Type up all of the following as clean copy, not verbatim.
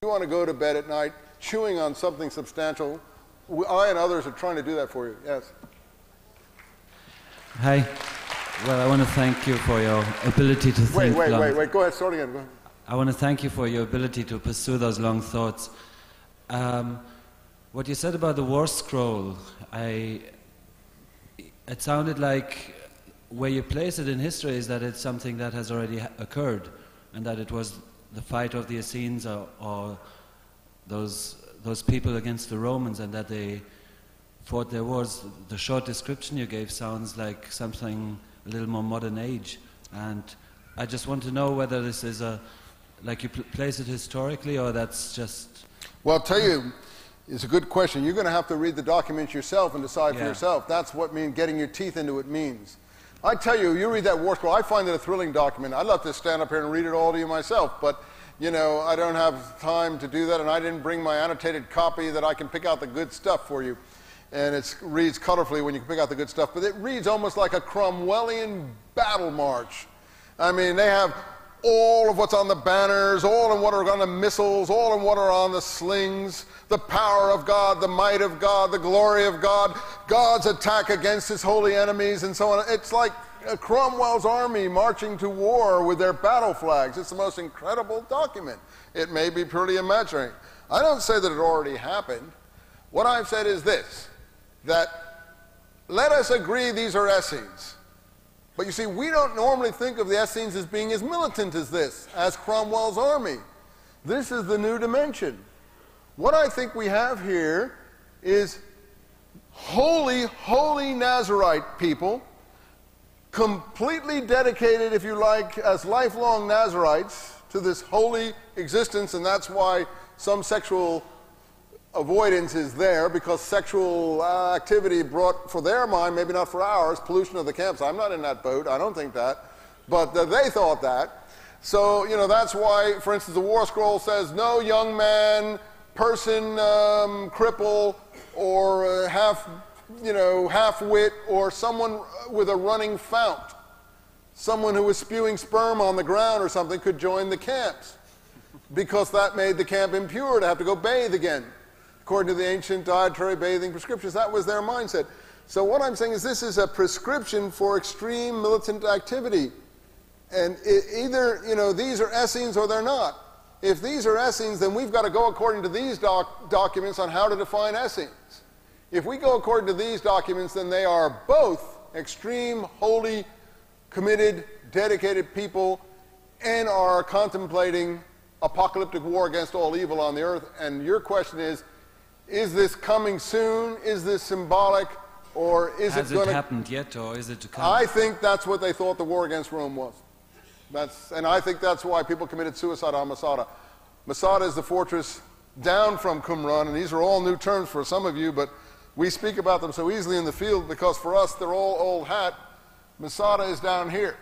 You want to go to bed at night chewing on something substantial. I and others are trying to do that for you. Yes. Hi. Well, I want to thank you for your ability to think long. Wait. Go ahead. Start again. Go ahead. I want to thank you for your ability to pursue those long thoughts. What you said about the war scroll, it sounded like where you place it in history is that it's something that has already occurred, and that it was the fight of the Essenes or those people against the Romans, and that they fought their wars. The short description you gave sounds like something a little more modern age, and I just want to know whether this is like you place it historically, or that's just... Well, I'll tell you, it's a good question. You're going to have to read the documents yourself and decide for yourself. That's what getting your teeth into it means. I tell you, you read that war scroll, I find it a thrilling document. I'd love to stand up here and read it all to you myself, but you know, I don't have time to do that, and I didn't bring my annotated copy that I can pick out the good stuff for you. And it reads colorfully when you can pick out the good stuff, but it reads almost like a Cromwellian battle march. I mean, they have all of what's on the banners, all of what are on the missiles, all of what are on the slings, the power of God, the might of God, the glory of God, God's attack against his holy enemies, and so on. It's like Cromwell's army marching to war with their battle flags. It's the most incredible document. It may be purely imaginary. I don't say that it already happened. What I've said is this, that let us agree these are Essenes. But you see, we don't normally think of the Essenes as being as militant as this, as Cromwell's army. This is the new dimension. What I think we have here is holy Nazarite people, completely dedicated, if you like, as lifelong Nazarites to this holy existence, and that's why some sexual avoidance is there, because sexual activity brought, for their mind, maybe not for ours, pollution of the camps. I'm not in that boat, I don't think that, but they thought that. So, you know, that's why, for instance, the war scroll says, no young man, person, cripple, or half-wit, or someone with a running fount, someone who was spewing sperm on the ground or something could join the camps, because that made the camp impure to have to go bathe again. According to the ancient dietary bathing prescriptions, that was their mindset. So what I'm saying is this is a prescription for extreme militant activity. And either, you know, these are Essenes or they're not. If these are Essenes, then we've got to go according to these documents on how to define Essenes. If we go according to these documents, then they are both extreme, holy, committed, dedicated people, and are contemplating apocalyptic war against all evil on the earth. And your question is this coming soon? Is this symbolic? Or is it going to... Has it happened yet, or is it to come? I think that's what they thought the war against Rome was. And I think that's why people committed suicide on Masada. Masada is the fortress down from Qumran, and these are all new terms for some of you, but we speak about them so easily in the field because for us they're all old hat. Masada is down here.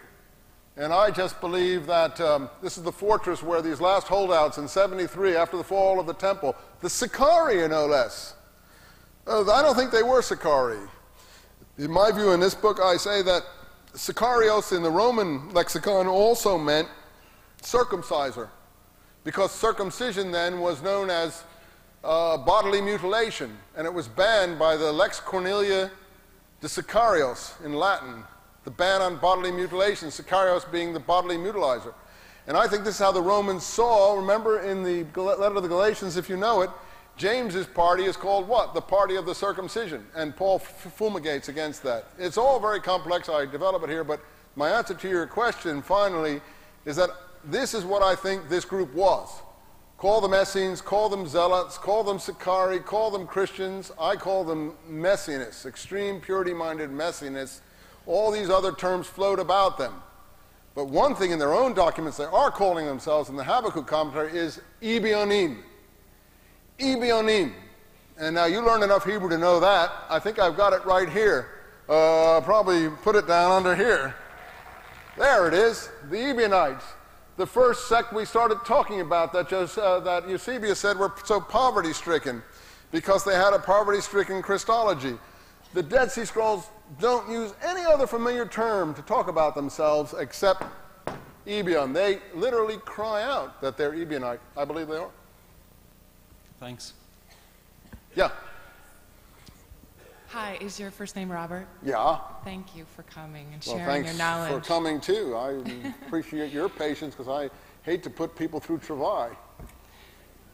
And I just believe that this is the fortress where these last holdouts in 73, after the fall of the temple, the Sicarii no less. I don't think they were Sicarii. In my view, in this book, I say that Sicarios in the Roman lexicon also meant circumciser, because circumcision then was known as bodily mutilation, and it was banned by the Lex Cornelia de Sicarios in Latin, the ban on bodily mutilation, Sicarios being the bodily mutilizer. And I think this is how the Romans saw, remember in the letter to the Galatians, if you know it, James's party is called what? The party of the circumcision. And Paul fumigates against that. It's all very complex. I develop it here. But my answer to your question, finally, is that this is what I think this group was. Call them Essenes, call them Zealots, call them Sicarii, call them Christians. I call them Messianists, extreme purity-minded Messianists. All these other terms float about them. But one thing in their own documents they are calling themselves in the Habakkuk commentary is Ebionim. Ebionim. And now you learned enough Hebrew to know that. I think I've got it right here. Probably put it down under here. There it is, the Ebionites. The first sect we started talking about that Eusebius said were so poverty-stricken because they had a poverty-stricken Christology. The Dead Sea Scrolls don't use any other familiar term to talk about themselves except Ebion. They literally cry out that they're Ebionite. I believe they are. Thanks. Yeah. Hi, is your first name Robert? Yeah. Thank you for coming and Well, sharing thanks your knowledge. for coming too. I appreciate your patience because I hate to put people through travail.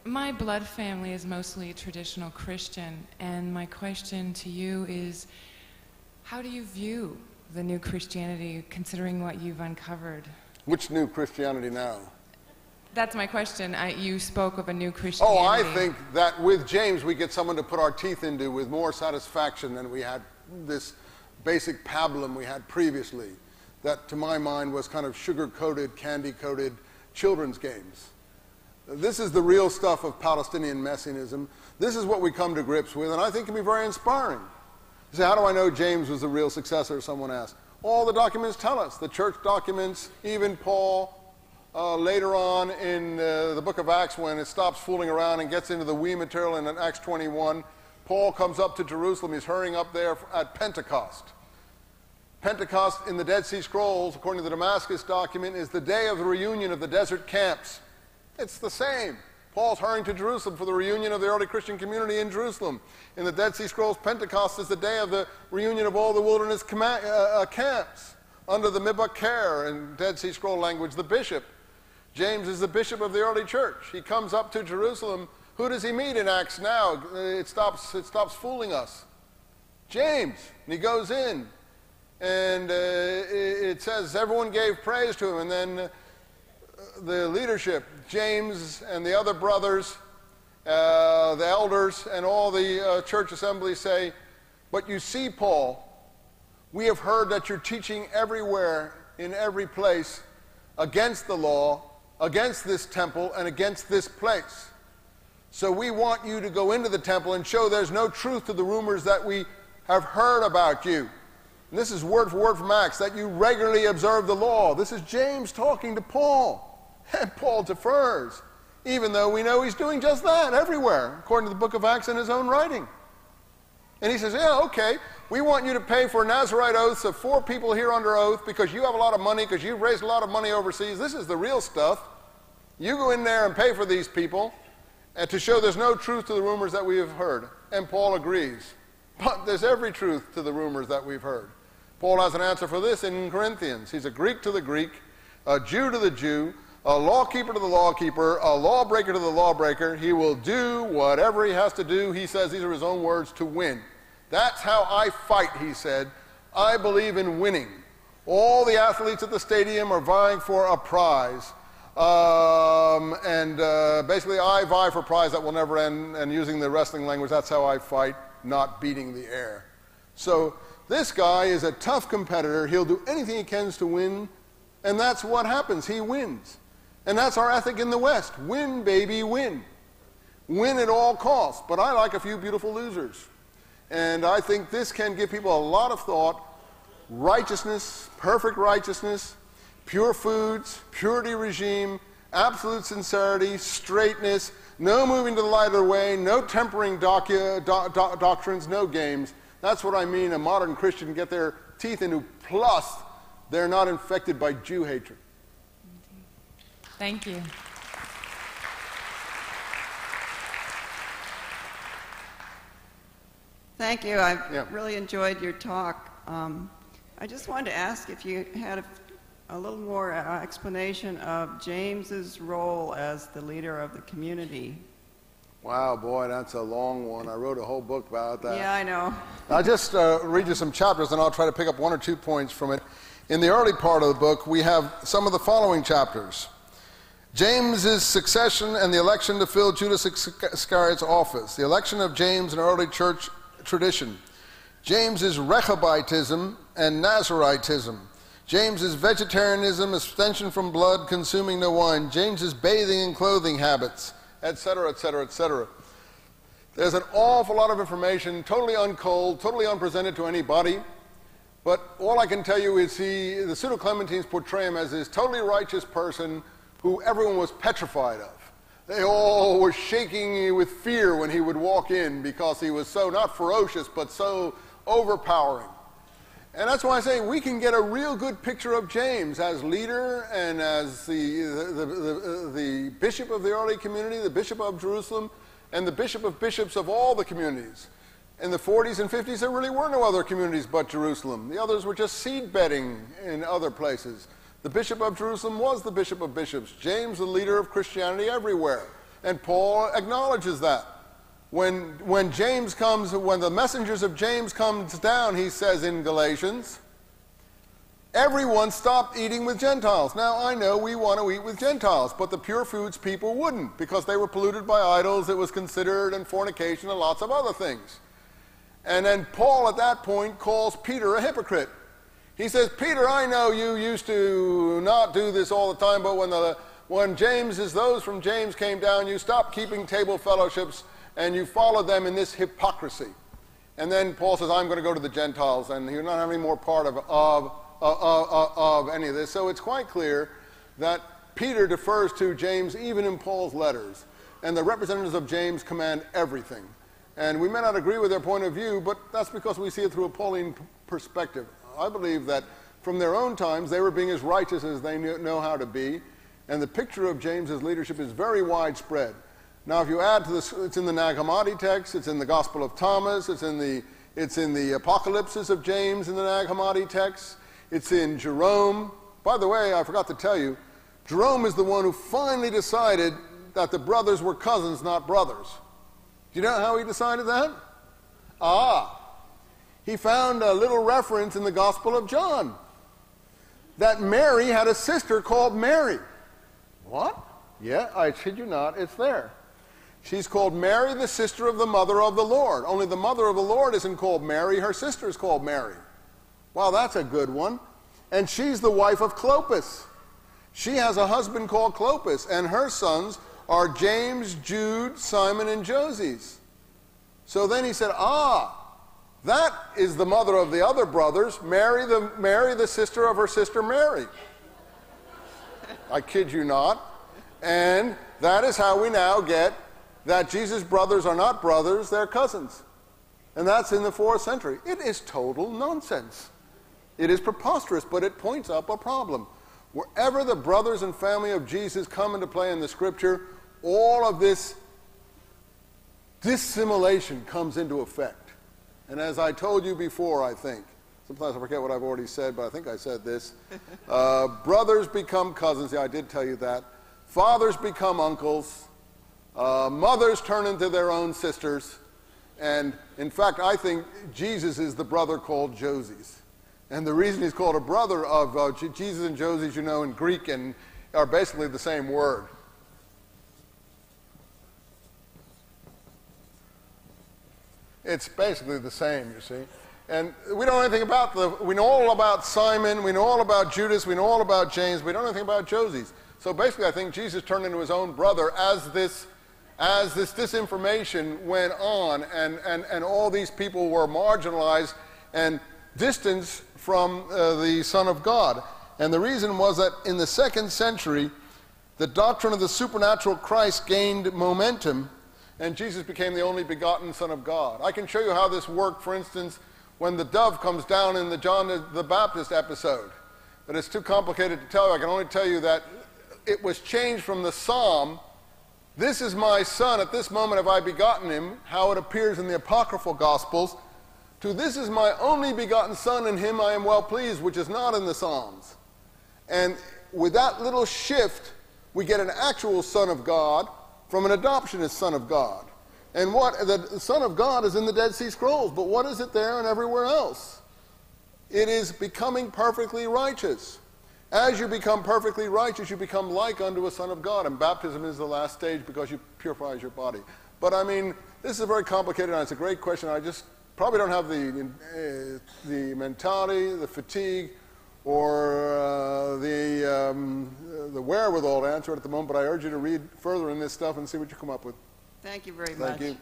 My blood family is mostly traditional Christian, and my question to you is, how do you view the new Christianity considering what you've uncovered? Which new Christianity now? That's my question. You spoke of a new Christianity. Oh, I think that with James we get someone to put our teeth into with more satisfaction than we had this basic pablum we had previously. That, to my mind, was kind of sugar-coated, candy-coated children's games. This is the real stuff of Palestinian messianism. This is what we come to grips with, and I think can be very inspiring. You say, how do I know James was the real successor, someone asked. All the documents tell us. The church documents, even Paul, later on in the book of Acts, when it stops fooling around and gets into the we material in Acts 21, Paul comes up to Jerusalem. He's hurrying up there at Pentecost. Pentecost in the Dead Sea Scrolls, according to the Damascus document, is the day of the reunion of the desert camps. It's the same. Paul's hurrying to Jerusalem for the reunion of the early Christian community in Jerusalem. In the Dead Sea Scrolls, Pentecost is the day of the reunion of all the wilderness camps. Under the Mibakar, in Dead Sea Scroll language, the bishop. James is the bishop of the early church. He comes up to Jerusalem. Who does he meet in Acts now? It stops fooling us. James. And he goes in. And it says everyone gave praise to him. And then the leadership, James and the other brothers, the elders, and all the church assemblies say, but you see, Paul, we have heard that you're teaching everywhere, in every place, against the law, against this temple, and against this place. So we want you to go into the temple and show there's no truth to the rumors that we have heard about you. And this is word for word from Acts, that you regularly observe the law. This is James talking to Paul. And Paul defers, even though we know he's doing just that everywhere, according to the book of Acts in his own writing. And he says, yeah, okay, we want you to pay for Nazirite oaths of 4 people here under oath because you have a lot of money, because you've raised a lot of money overseas. This is the real stuff. You go in there and pay for these people and to show there's no truth to the rumors that we have heard. And Paul agrees. But there's every truth to the rumors that we've heard. Paul has an answer for this in Corinthians. He's a Greek to the Greek, a Jew to the Jew, a lawkeeper to the lawkeeper, a lawbreaker to the lawbreaker. He will do whatever he has to do, he says, these are his own words, to win. That's how I fight, he said. I believe in winning. All the athletes at the stadium are vying for a prize. Basically, I vie for a prize that will never end, and using the wrestling language, that's how I fight, not beating the air. So this guy is a tough competitor. He'll do anything he can to win, and that's what happens. He wins. And that's our ethic in the West. Win, baby, win. Win at all costs. But I like a few beautiful losers. And I think this can give people a lot of thought. Righteousness, perfect righteousness, pure foods, purity regime, absolute sincerity, straightness, no moving to the lighter way, no tempering doctrines, no games. That's what I mean a modern Christian can get their teeth into, plus they're not infected by Jew hatred. Thank you. Thank you. I really enjoyed your talk. I just wanted to ask if you had a little more explanation of James's role as the leader of the community. Wow, boy, that's a long one. I wrote a whole book about that. Yeah, I know. I'll just read you some chapters, and I'll try to pick up 1 or 2 points from it. In the early part of the book, we have some of the following chapters. James's succession and the election to fill Judas Iscariot's office. The election of James in early church tradition. James's Rechabitism and Nazaritism. James's vegetarianism, abstention from blood, consuming no wine. James's bathing and clothing habits, etc., etc., etc. There's an awful lot of information, totally unculled, totally unpresented to anybody. But all I can tell you is the Pseudo-Clementines portray him as this totally righteous person who everyone was petrified of. They all were shaking with fear when he would walk in because he was so, not ferocious, but so overpowering. And that's why I say we can get a real good picture of James as leader and as the bishop of the early community, the bishop of Jerusalem, and the bishop of bishops of all the communities. In the 40s and 50s, there really were no other communities but Jerusalem. The others were just seed bedding in other places. The bishop of Jerusalem was the bishop of bishops. James, the leader of Christianity everywhere. And Paul acknowledges that. When James comes, when the messengers of James comes down, he says in Galatians, everyone stopped eating with Gentiles. Now, I know we want to eat with Gentiles, but the pure foods people wouldn't because they were polluted by idols, it was considered, and fornication, and lots of other things. And then Paul at that point calls Peter a hypocrite. He says, Peter, I know you used to not do this all the time, but when those from James came down, you stopped keeping table fellowships and you followed them in this hypocrisy. And then Paul says, I'm going to go to the Gentiles, and you're not having any more part of any of this. So it's quite clear that Peter defers to James even in Paul's letters, and the representatives of James command everything. And we may not agree with their point of view, but that's because we see it through a Pauline perspective. I believe that from their own times, they were being as righteous as they know how to be, and the picture of James's leadership is very widespread. Now, if you add to this, it's in the Nag Hammadi text, it's in the Gospel of Thomas, it's in the Apocalypses of James in the Nag Hammadi text, it's in Jerome. By the way, I forgot to tell you, Jerome is the one who finally decided that the brothers were cousins, not brothers. Do you know how he decided that? He found a little reference in the Gospel of John that Mary had a sister called Mary. What? Yeah, I kid you not, it's there. She's called Mary, the sister of the mother of the Lord. Only the mother of the Lord isn't called Mary, her sister is called Mary. Wow, that's a good one. And she's the wife of Clopas. She has a husband called Clopas, and her sons are James, Jude, Simon, and Joses. So then he said, that is the mother of the other brothers, Mary, the sister of her sister Mary. I kid you not. And that is how we now get that Jesus' brothers are not brothers, they're cousins. And that's in the 4th century. It is total nonsense. It is preposterous, but it points up a problem. Wherever the brothers and family of Jesus come into play in the Scripture, all of this dissimulation comes into effect. And as I told you before, I think, sometimes I forget what I've already said, but I think I said this, brothers become cousins. Yeah, I did tell you that. Fathers become uncles. Mothers turn into their own sisters. And in fact, I think Jesus is the brother called Joses. And the reason he's called a brother of Jesus and Joses, you know, in Greek and are basically the same word. It's basically the same, you see. And we don't know anything about we know all about Simon, we know all about Judas, we know all about James, we don't know anything about Joses. So basically I think Jesus turned into his own brother as this disinformation went on and all these people were marginalized and distanced from the Son of God. And the reason was that in the 2nd century, the doctrine of the supernatural Christ gained momentum, and Jesus became the only begotten Son of God. I can show you how this worked, for instance, when the dove comes down in the John the Baptist episode. But it's too complicated to tell you. I can only tell you that it was changed from the psalm, "This is my son, at this moment have I begotten him," how it appears in the apocryphal Gospels, to "This is my only begotten son, in him I am well pleased," which is not in the Psalms. And with that little shift, we get an actual Son of God from an adoptionist Son of God. And the Son of God is in the Dead Sea Scrolls, but what is it there and everywhere else? It is becoming perfectly righteous. As you become perfectly righteous, you become like unto a Son of God, and baptism is the last stage because you purifies your body. But I mean, this is very complicated, and it's a great question. I just probably don't have the mentality, the fatigue, or the wherewithal to answer it at the moment, but I urge you to read further in this stuff and see what you come up with. Thank you very much. Thank you.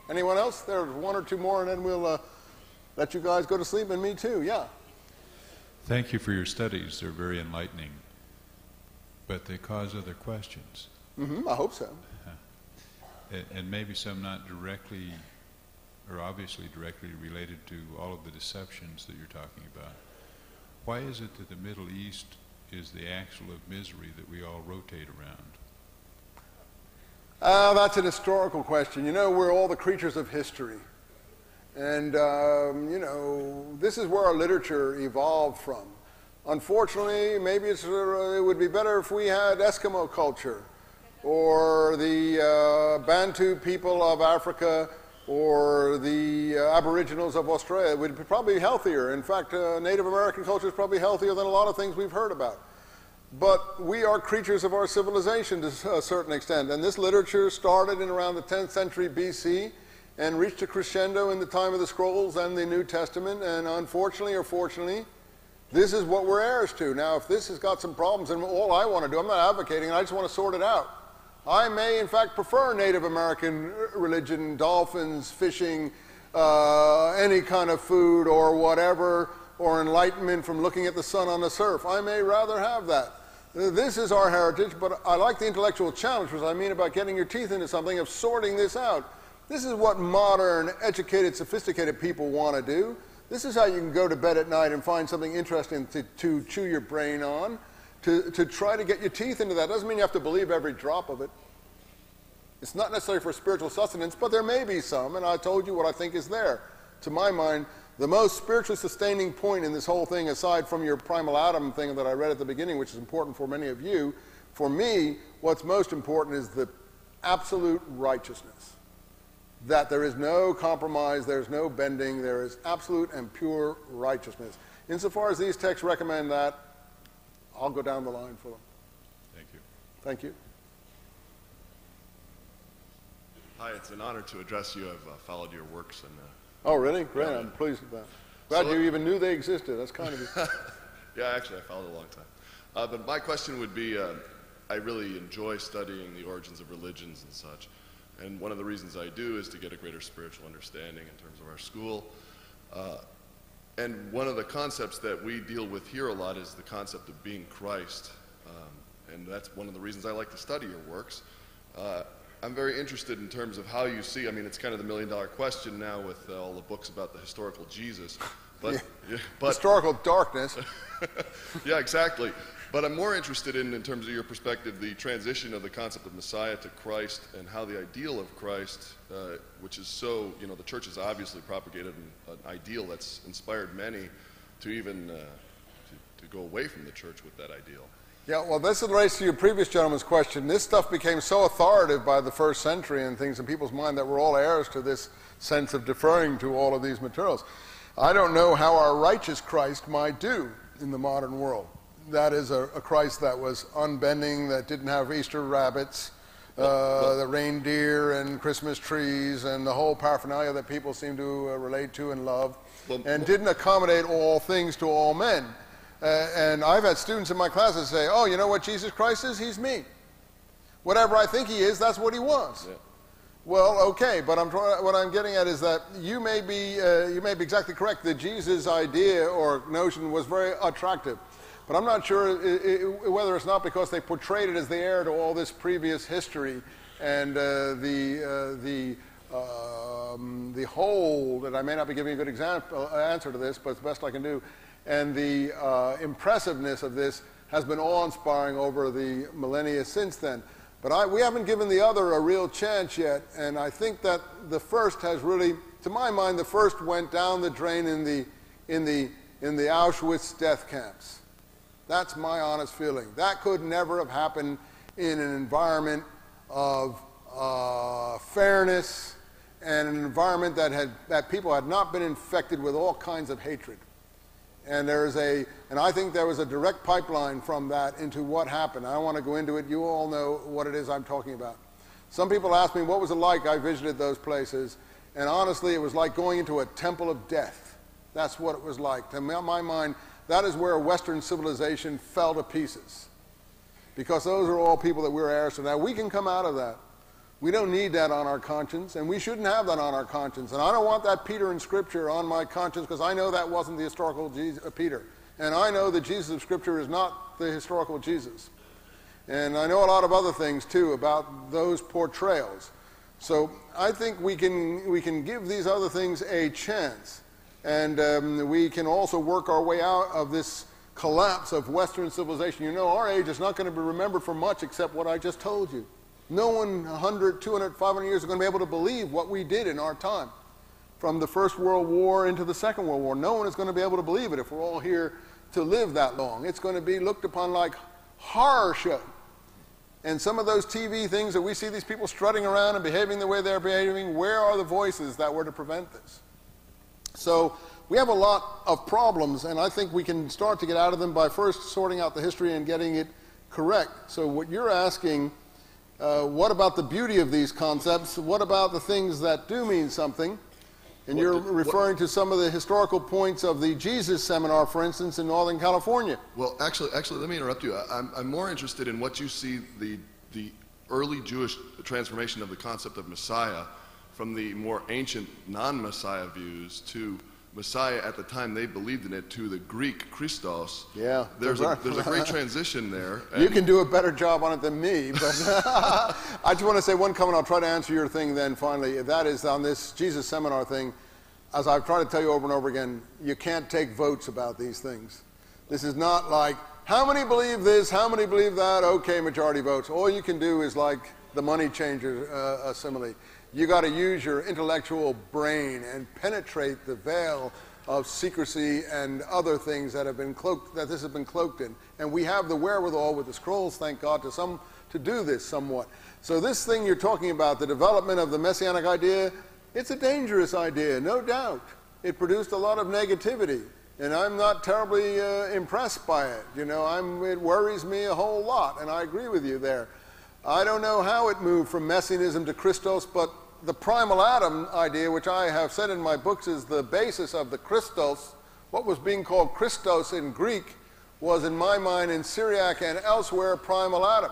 Anyone else? There's one or two more, and then we'll let you guys go to sleep, and me too. Yeah. Thank you for your studies. They're very enlightening, but they cause other questions. I hope so. And maybe some not directly or obviously directly related to all of the deceptions that you're talking about. Why is it that the Middle East is the axle of misery that we all rotate around? That's an historical question. You know, we're all the creatures of history. And, you know, this is where our literature evolved from. Unfortunately, maybe it would be better if we had Eskimo culture, or the Bantu people of Africa, or the Aboriginals of Australia. It would be probably healthier. In fact, Native American culture is probably healthier than a lot of things we've heard about. But we are creatures of our civilization to a certain extent. And this literature started in around the 10th century BC and reached a crescendo in the time of the Scrolls and the New Testament. And unfortunately or fortunately, this is what we're heirs to. Now, if this has got some problems, and all I want to do, I'm not advocating, I just want to sort it out. I may, in fact, prefer Native American religion, dolphins, fishing, any kind of food or whatever, or enlightenment from looking at the sun on the surf. I may rather have that. This is our heritage, but I like the intellectual challenge, which I mean about getting your teeth into something, of sorting this out. This is what modern, educated, sophisticated people want to do. This is how you can go to bed at night and find something interesting to chew your brain on, to try to get your teeth into that. Doesn't mean you have to believe every drop of it. It's not necessarily for spiritual sustenance, but there may be some, and I told you what I think is there. To my mind, the most spiritually sustaining point in this whole thing, aside from your primal Adam thing that I read at the beginning, which is important for many of you, for me, what's most important is the absolute righteousness. That there is no compromise, there's no bending, there is absolute and pure righteousness. Insofar as these texts recommend that, I'll go down the line for them. Thank you. Thank you. Hi, it's an honor to address you. I've followed your works. And oh, really? Great. I'm pleased with that. Glad you even knew they existed. That's kind of you. Yeah, actually, I followed a long time. But my question would be, I really enjoy studying the origins of religions and such. And one of the reasons I do is to get a greater spiritual understanding in terms of our school. And one of the concepts that we deal with here a lot is the concept of being Christ. And that's one of the reasons I like to study your works. I'm very interested in terms of how you see, I mean, it's kind of the million-dollar question now with all the books about the historical Jesus. But, but historical darkness. Yeah, exactly. But I'm more interested in terms of your perspective, the transition of the concept of Messiah to Christ, and how the ideal of Christ, which is so, you know, the church has obviously propagated an ideal that's inspired many to even to go away from the church with that ideal. Yeah, well, this relates to your previous gentleman's question. This stuff became so authoritative by the first century and things in people's mind that we're all heirs to this sense of deferring to all of these materials. I don't know how our righteous Christ might do in the modern world. That is a Christ that was unbending, that didn't have Easter rabbits, the reindeer and Christmas trees and the whole paraphernalia that people seem to relate to and love, and didn't accommodate all things to all men. And I've had students in my classes say, oh, you know what Jesus Christ is? He's me. Whatever I think he is, that's what he was. Yeah. Well, okay, but what I'm getting at is that you may be exactly correct. The Jesus idea or notion was very attractive. But I'm not sure whether it's not because they portrayed it as the heir to all this previous history and the whole, and I may not be giving a good answer to this, but it's the best I can do, and the impressiveness of this has been awe-inspiring over the millennia since then. But we haven't given the other a real chance yet, and I think that the first has really, to my mind, the first went down the drain in the Auschwitz death camps. That's my honest feeling. That could never have happened in an environment of fairness and an environment that people had not been infected with all kinds of hatred. And I think there was a direct pipeline from that into what happened. I don't want to go into it. You all know what it is I'm talking about. Some people ask me, what was it like? I visited those places. And honestly, it was like going into a temple of death. That's what it was like. To my mind, that is where Western civilization fell to pieces. Because those are all people that we're heirs to. Now, we can come out of that. We don't need that on our conscience, and we shouldn't have that on our conscience. And I don't want that Peter in Scripture on my conscience, because I know that wasn't the historical Peter. And I know the Jesus of Scripture is not the historical Jesus. And I know a lot of other things, too, about those portrayals. So I think we can give these other things a chance. And we can also work our way out of this collapse of Western civilization. You know, our age is not going to be remembered for much except what I just told you. No one 100, 200, 500 years is going to be able to believe what we did in our time. From the First World War into the Second World War, no one is going to be able to believe it if we're all here to live that long. It's going to be looked upon like horror show. And some of those TV things that we see these people strutting around and behaving the way they're behaving, where are the voices that were to prevent this? So we have a lot of problems, and I think we can start to get out of them by first sorting out the history and getting it correct. So what you're asking, what about the beauty of these concepts? What about the things that do mean something? And you're referring to some of the historical points of the Jesus Seminar, for instance, in Northern California. Well, actually, let me interrupt you. I'm more interested in what you see the early Jewish transformation of the concept of Messiah from the more ancient non-Messiah views to Messiah at the time they believed in it to the Greek Christos. Yeah. There's a great transition there. You can do a better job on it than me, but I just want to say one comment. I'll try to answer your thing then finally. That is on this Jesus Seminar thing. As I've tried to tell you over and over again, you can't take votes about these things. This is not like, how many believe this, how many believe that, okay, majority votes. All you can do is like the money changer simile. You got to use your intellectual brain and penetrate the veil of secrecy and other things that have been cloaked, that this has been cloaked in. And we have the wherewithal with the scrolls, thank God, to do this somewhat. So this thing you're talking about, the development of the messianic idea, it's a dangerous idea, no doubt. It produced a lot of negativity, and I'm not terribly impressed by it. You know, it worries me a whole lot, and I agree with you there. I don't know how it moved from messianism to Christos, but the primal Adam idea, which I have said in my books is the basis of the Christos, what was being called Christos in Greek, was in my mind in Syriac and elsewhere primal Adam.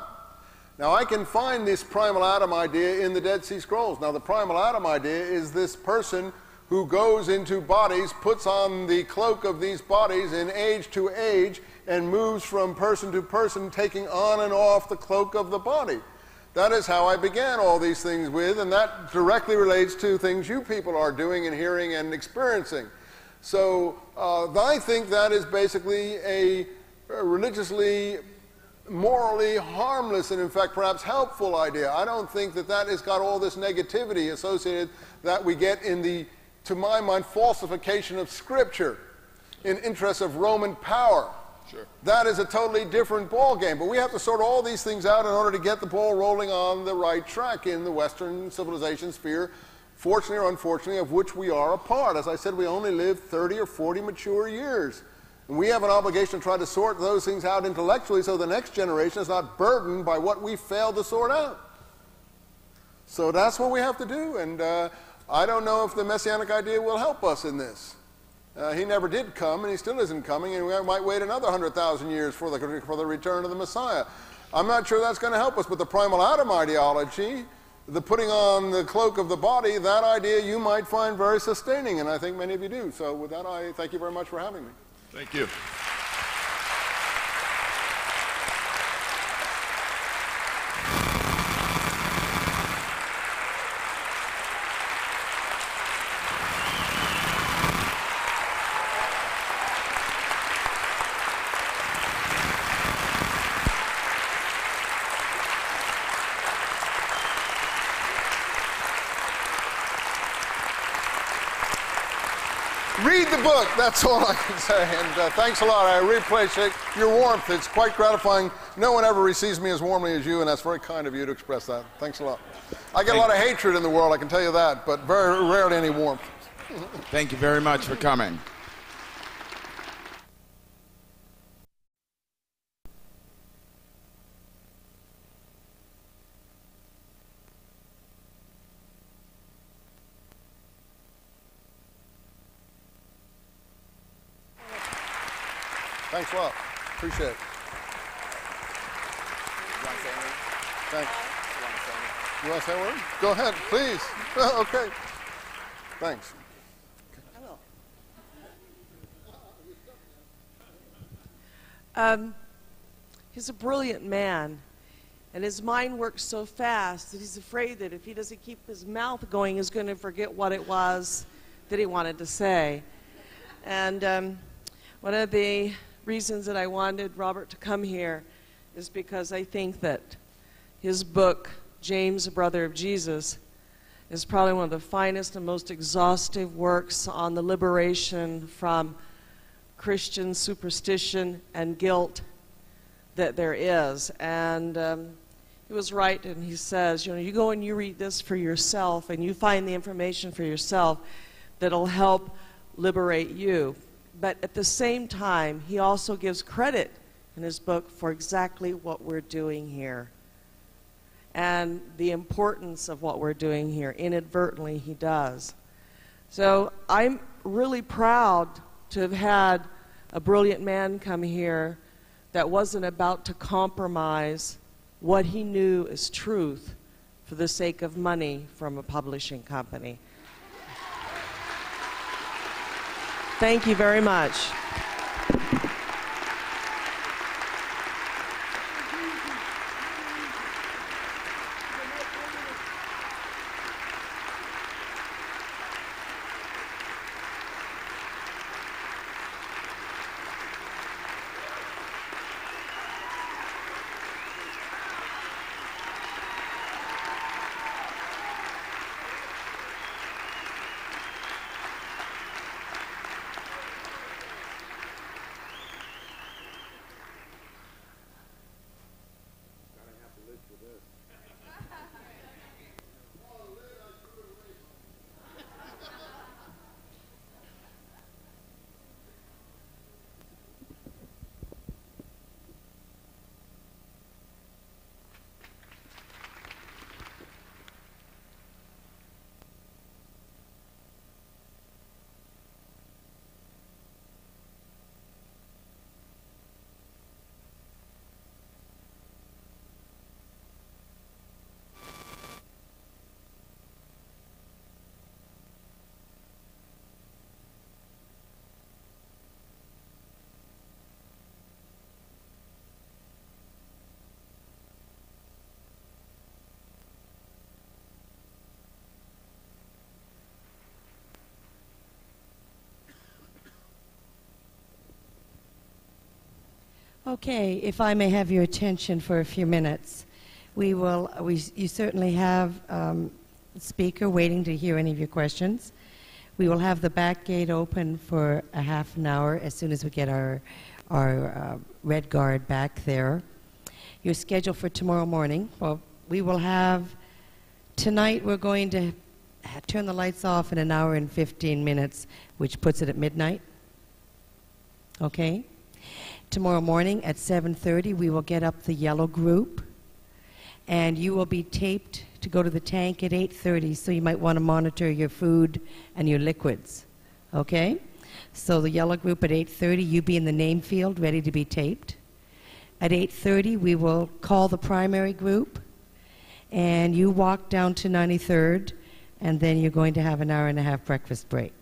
Now I can find this primal Adam idea in the Dead Sea Scrolls. Now the primal Adam idea is this person who goes into bodies, puts on the cloak of these bodies in age to age, and moves from person to person, taking on and off the cloak of the body. That is how I began all these things with, and that directly relates to things you people are doing and hearing and experiencing. So I think that is basically a religiously, morally harmless and in fact perhaps helpful idea. I don't think that that has got all this negativity associated that we get in the, to my mind, falsification of Scripture in interest of Roman power. Sure. That is a totally different ballgame. But we have to sort all these things out in order to get the ball rolling on the right track in the Western civilization sphere, fortunately or unfortunately, of which we are a part. As I said, we only live 30 or 40 mature years. And we have an obligation to try to sort those things out intellectually so the next generation is not burdened by what we failed to sort out. So that's what we have to do. And I don't know if the Messianic idea will help us in this. He never did come, and he still isn't coming, and we might wait another 100,000 years for the return of the Messiah. I'm not sure that's going to help us, but the primal Adam ideology, the putting on the cloak of the body, that idea you might find very sustaining, and I think many of you do. So with that, I thank you very much for having me. Thank you. Read the book, that's all I can say. And thanks a lot. I really appreciate your warmth. It's quite gratifying. No one ever receives me as warmly as you, and that's very kind of you to express that. Thanks a lot. I get a lot of hatred in the world, I can tell you that, but very rarely any warmth. Thank you very much for coming. Thanks a lot. Appreciate it. Thanks. You want to say a word? Go ahead, please. Okay. Thanks. I will. He's a brilliant man, and his mind works so fast that he's afraid that if he doesn't keep his mouth going, he's going to forget what it was that he wanted to say. And one of the reasons that I wanted Robert to come here is because I think that his book, James, the Brother of Jesus, is probably one of the finest and most exhaustive works on the liberation from Christian superstition and guilt that there is. And he was right, and he says, you go and you read this for yourself, and you find the information for yourself that'll help liberate you. But at the same time, he also gives credit in his book for exactly what we're doing here and the importance of what we're doing here. Inadvertently, he does. So I'm really proud to have had a brilliant man come here that wasn't about to compromise what he knew is truth for the sake of money from a publishing company. Thank you very much. Okay, if I may have your attention for a few minutes. You certainly have a speaker waiting to hear any of your questions. We will have the back gate open for a half an hour as soon as we get our red guard back there. Your schedule for tomorrow morning, well, we will have, tonight we're going to turn the lights off in 1 hour and 15 minutes, which puts it at midnight. Okay? Tomorrow morning at 7:30, we will get up the yellow group, and you will be taped to go to the tank at 8:30, so you might want to monitor your food and your liquids, okay? So the yellow group at 8:30, you be in the name field ready to be taped. At 8:30, we will call the primary group, and you walk down to 93rd, and then you're going to have 1 hour and a half breakfast break.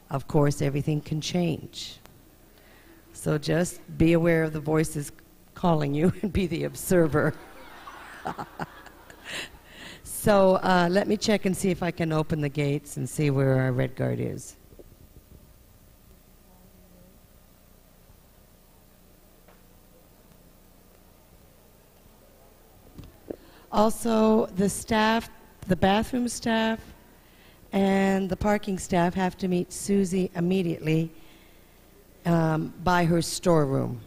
Of course, everything can change. So just be aware of the voices calling you and be the observer. So let me check and see if I can open the gates and see where our red guard is. Also, the staff, the bathroom staff, and the parking staff have to meet Susie immediately by her storeroom.